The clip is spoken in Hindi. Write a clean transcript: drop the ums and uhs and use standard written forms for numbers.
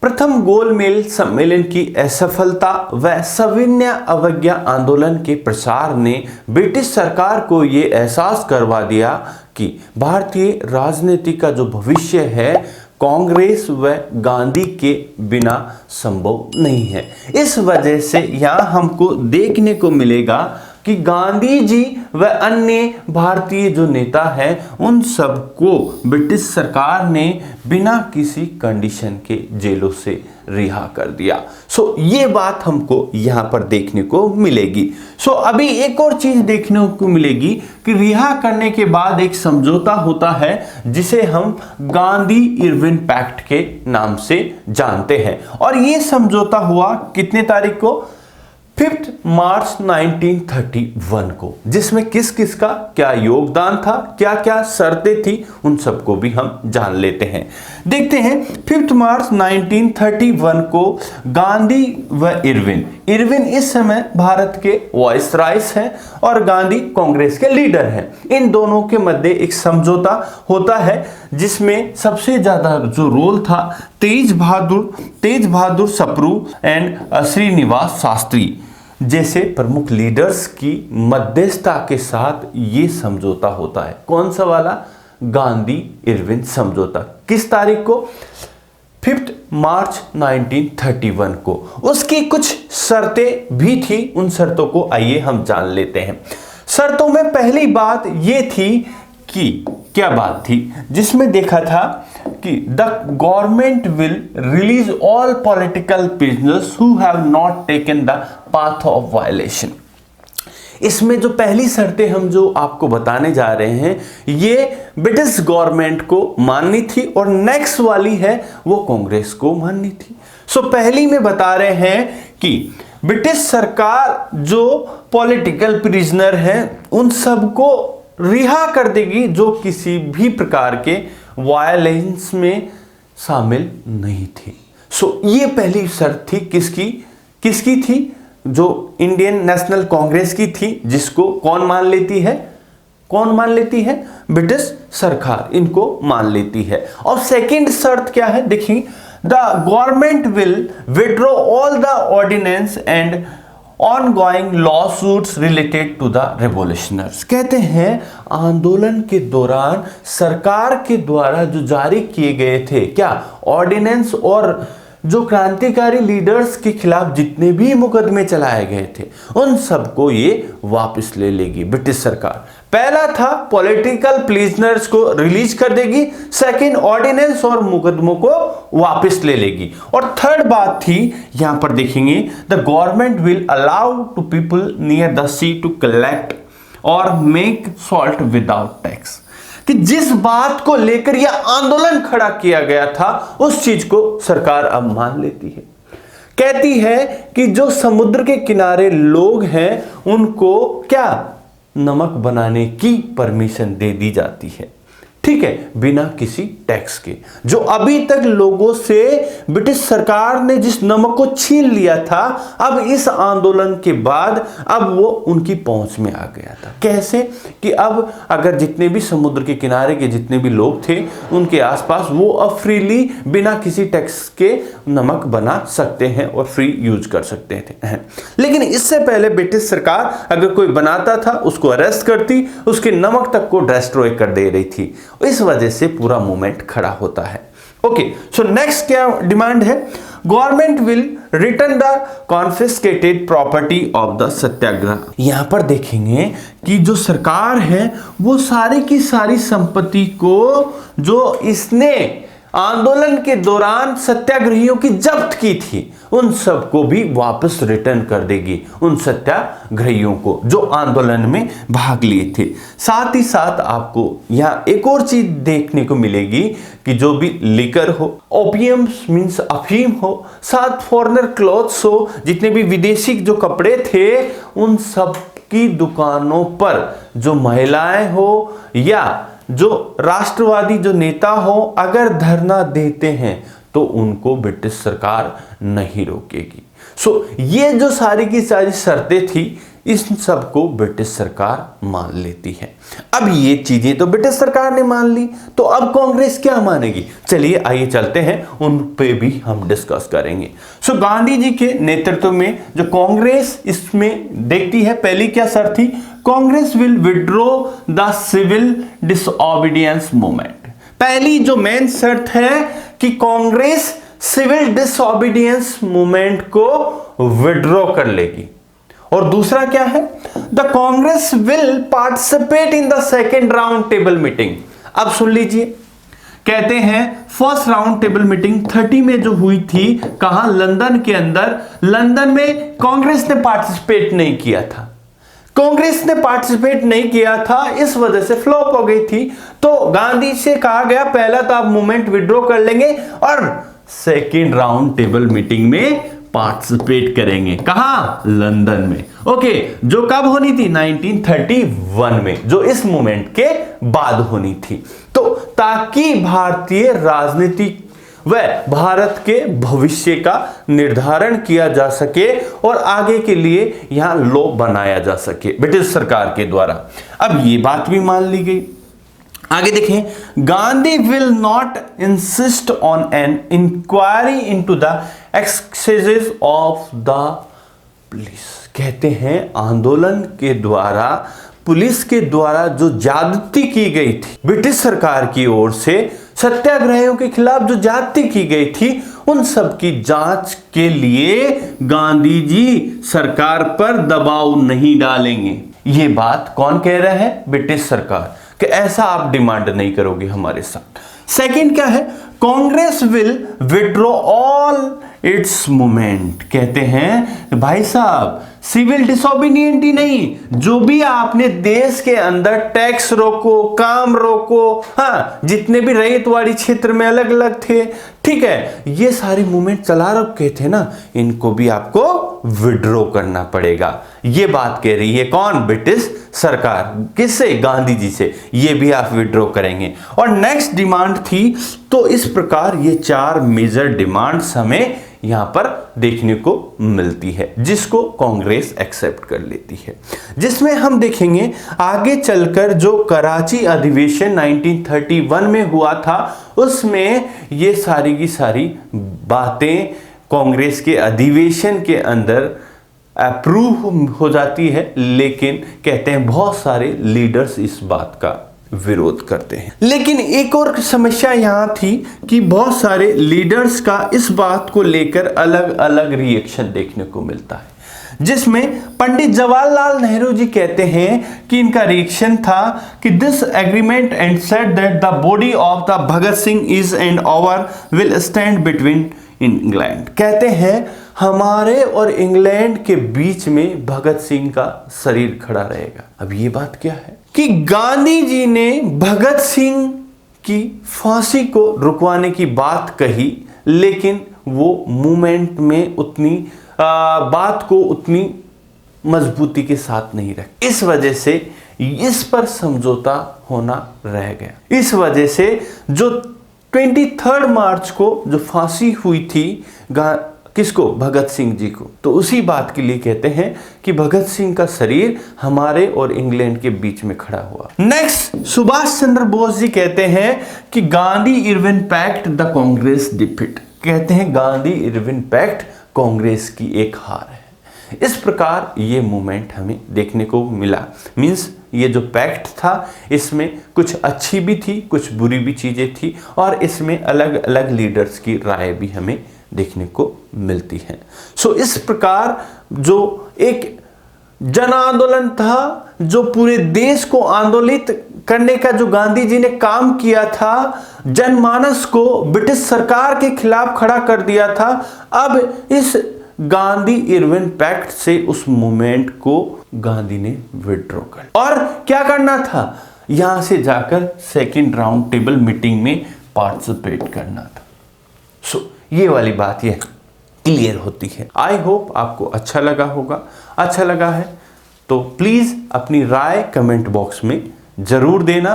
प्रथम गोलमेज सम्मेलन की असफलता व सविनय अवज्ञा आंदोलन के प्रसार ने ब्रिटिश सरकार को ये एहसास करवा दिया कि भारतीय राजनीति का जो भविष्य है कांग्रेस व गांधी के बिना संभव नहीं है। इस वजह से यहाँ हमको देखने को मिलेगा कि गांधी जी व अन्य भारतीय जो नेता हैं उन सबको ब्रिटिश सरकार ने बिना किसी कंडीशन के जेलों से रिहा कर दिया। ये बात हमको यहाँ पर देखने को मिलेगी। अभी एक और चीज देखने को मिलेगी कि रिहा करने के बाद एक समझौता होता है जिसे हम गांधी इरविन पैक्ट के नाम से जानते हैं। और ये समझौता हुआ कितने तारीख को? 5 मार्च 1931 को, जिसमें किस किस का क्या योगदान था, क्या क्या शर्तें थी, उन सबको भी हम जान लेते हैं। देखते हैं 5 मार्च 1931 को गांधी व इरविन इस समय भारत के वाइसरायस हैं और गांधी कांग्रेस के लीडर हैं। इन दोनों के मध्य एक समझौता होता है जिसमें सबसे ज्यादा जो रोल था तेज बहादुर सप्रू एंड श्रीनिवास शास्त्री जैसे प्रमुख लीडर्स की मध्यस्थता के साथ ये समझौता होता है। कौन सा वाला? गांधी इरविन समझौता। किस तारीख को? 5 मार्च 1931 को। उसकी कुछ शर्तें भी थी, उन शर्तों को आइए हम जान लेते हैं। शर्तों में पहली बात ये थी कि क्या बात थी जिसमें देखा था कि the government will release all political prisoners who have not taken the path of violation. इसमें जो पहली शर्तें हम जो आपको बताने जा रहे हैं ये ब्रिटिश गवर्नमेंट को माननी थी और नेक्स्ट वाली है वो कांग्रेस को माननी थी। पहली में बता रहे हैं कि ब्रिटिश सरकार जो पॉलिटिकल प्रिजनर हैं उन सबको रिहा कर देगी जो किसी भी प्रकार के वायलेंस में शामिल नहीं थी। ये पहली शर्त थी किसकी थी? जो इंडियन नेशनल कांग्रेस की थी, जिसको कौन मान लेती है? ब्रिटिश सरकार इनको मान लेती है। और सेकंड शर्त क्या है देखिए, the government will withdraw all the ordinance and ongoing lawsuits related to the revolutioners. कहते हैं आंदोलन के दौरान सरकार के द्वारा जो जारी किए गए थे क्या ऑर्डिनेंस और जो क्रांतिकारी लीडर्स के खिलाफ जितने भी मुकदमे चलाए गए थे उन सबको ये वापस ले लेगी ब्रिटिश सरकार। पहला था पॉलिटिकल प्रिजनर्स को रिलीज कर देगी, सेकंड ऑर्डिनेंस और मुकदमों को वापस ले लेगी। और थर्ड बात थी यहां पर देखेंगे, the government will allow to people near the sea to collect और मेक सॉल्ट विदाउट टैक्स। कि जिस बात को लेकर यह आंदोलन खड़ा किया गया था उस चीज को सरकार अब मान लेती है। कहती है कि जो समुद्र के किनारे लोग हैं उनको क्या नमक बनाने की परमिशन दे दी जाती है, ठीक है, बिना किसी टैक्स के। जो अभी तक लोगों से ब्रिटिश सरकार ने जिस नमक को छीन लिया था अब इस आंदोलन के बाद अब वो उनकी पहुंच में आ गया था। कैसे? कि अब अगर जितने भी समुद्र के किनारे के जितने भी लोग थे उनके आसपास वो अब फ्रीली बिना किसी टैक्स के नमक बना सकते हैं और फ्री यूज कर सकते थे। लेकिन इससे पहले ब्रिटिश सरकार अगर कोई बनाता था उसको अरेस्ट करती, उसके नमक तक को डिस्ट्रॉय कर दे रही थी। इस वजह से पूरा मूवमेंट खड़ा होता है। ओके, नेक्स्ट क्या डिमांड है? Government will return the confiscated property of the satyagraha. यहां पर देखेंगे कि जो सरकार है वो सारी की सारी संपत्ति को जो इसने आंदोलन के दौरान सत्याग्रहियों की जब्त की थी उन सबको भी वापस रिटर्न कर देगी, उन सत्याग्रहियों को जो आंदोलन में भाग लिए थे। साथ ही साथ आपको यहाँ एक और चीज देखने को मिलेगी कि जो भी लिकर हो, ओपियम मींस अफीम हो, साथ फॉरेनर क्लॉथ्स हो, जितने भी विदेशी जो कपड़े थे उन सब की दुकानों पर जो महिलाएं हो या जो राष्ट्रवादी जो नेता हो अगर धरना देते हैं तो उनको ब्रिटिश सरकार नहीं रोकेगी। ये जो सारी की सारी शर्तें थी इस सब को ब्रिटिश सरकार मान लेती है। अब ये चीजें तो ब्रिटिश सरकार ने मान ली, तो अब कांग्रेस क्या मानेगी? चलिए आइए चलते हैं, उन पे भी हम डिस्कस करेंगे। सो गांधी जी के नेतृत्व में जो कांग्रेस इसमें देखती है, पहली क्या शर्त थी? Congress will withdraw the civil disobedience movement. पहली जो मेन शर्त है कि कांग्रेस सिविल डिसओबीडियंस मूवमेंट को विड्रॉ कर लेगी। और दूसरा क्या है? The Congress will participate in the second round table meeting. अब सुन लीजिए, कहते हैं फर्स्ट राउंड टेबल मीटिंग 30 में जो हुई थी, कहां? लंदन के अंदर। लंदन में कांग्रेस ने पार्टिसिपेट नहीं किया था। कांग्रेस ने पार्टिसिपेट नहीं किया था, इस वजह से फ्लॉप हो गई थी। तो गांधी से कहा गया पहला तो आप मूवमेंट विड्रॉ कर लेंगे और सेकेंड राउंड टेबल मीटिंग में पार्टिसिपेट करेंगे। कहां? लंदन में। ओके, जो कब होनी थी? 1931 में, जो इस मूवमेंट के बाद होनी थी। तो ताकि भारतीय राजनीति व भारत के भविष्य का निर्धारण किया जा सके और आगे के लिए यहां लॉ बनाया जा सके ब्रिटिश सरकार के द्वारा। अब ये बात भी मान ली गई। आगे देखें, Gandhi will not insist on an inquiry into the excesses of the police. कहते हैं आंदोलन के द्वारा, पुलिस के द्वारा जो ज्यादती की गई थी ब्रिटिश सरकार की ओर से, सत्याग्रहियों के खिलाफ जो ज्यादती की गई थी, उन सब की जांच के लिए गांधी जी सरकार पर दबाव नहीं डालेंगे। ये बात कौन कह रहा है? ब्रिटिश सरकार, कि ऐसा आप डिमांड नहीं करोगे हमारे साथ। सेकंड क्या है? Congress will withdraw all it's movement. कहते हैं भाई साहब, सिविल डिसोबीडियंट ही नहीं, जो भी आपने देश के अंदर टैक्स रोको, काम रोको, हाँ, जितने भी रैयतवाड़ी क्षेत्र में अलग अलग थे, ठीक है, ये सारे मूवमेंट चला रखे थे ना, इनको भी आपको विड्रॉ करना पड़ेगा। ये बात कह रही है कौन? ब्रिटिश सरकार। किससे? गांधी जी से। ये भी आप विड्रॉ करेंगे। और नेक्स्ट डिमांड थी, तो इस प्रकार ये 4 मेजर डिमांड्स हमें यहां पर देखने को मिलती है, जिसको कांग्रेस एक्सेप्ट कर लेती है। जिसमें हम देखेंगे आगे चलकर जो कराची अधिवेशन 1931 में हुआ था, उसमें ये सारी की सारी बातें कांग्रेस के अधिवेशन के अंदर अप्रूव हो जाती है, लेकिन कहते हैं बहुत सारे लीडर्स इस बात का विरोध करते हैं। लेकिन एक और समस्या यहां थी कि बहुत सारे लीडर्स का इस बात को लेकर अलग अलग रिएक्शन देखने को मिलता है, जिसमें पंडित जवाहरलाल नेहरू जी कहते हैं कि इनका रिएक्शन था कि this agreement and said that the body of the Bhagat Singh is and over will stand between England. कहते हैं हमारे और इंग्लैंड के बीच में भगत सिंह का शरीर खड़ा रहेगा। अब ये बात क्या है कि गांधी जी ने भगत सिंह की फांसी को रुकवाने की बात कही, लेकिन वो मूवमेंट में उतनी बात को उतनी मजबूती के साथ नहीं रखी। इस वजह से इस पर समझौता होना रह गया। इस वजह से जो 23 मार्च को जो फांसी हुई थी किसको? भगत सिंह जी को, तो उसी बात के लिए कहते हैं कि भगत सिंह का शरीर हमारे और इंग्लैंड के बीच में खड़ा हुआ। नेक्स्ट, सुभाष चंद्र बोस जी कहते हैं कि Gandhi Irwin pact the Congress defeat. कहते हैं गांधी इरविन पैक्ट कांग्रेस की एक हार है। इस प्रकार ये मूवमेंट हमें देखने को मिला। मींस ये जो पैक्ट था, इसमें कुछ अच्छी भी थी, कुछ बुरी भी चीजें थी, और इसमें अलग अलग लीडर्स की राय भी हमें देखने को मिलती है। सो इस प्रकार जो एक जन आंदोलन था, जो पूरे देश को आंदोलित करने का जो गांधी जी ने काम किया था, जनमानस को ब्रिटिश सरकार के खिलाफ खड़ा कर दिया था, अब इस गांधी इरविन पैक्ट से उस मूवमेंट को गांधी ने विड्रॉ कर, और क्या करना था? यहां से जाकर सेकेंड राउंड टेबल मीटिंग में पार्टिसिपेट करना था। सो ये वाली बात ये क्लियर होती है। आई होप आपको अच्छा लगा होगा। अच्छा लगा है तो प्लीज अपनी राय कमेंट बॉक्स में जरूर देना।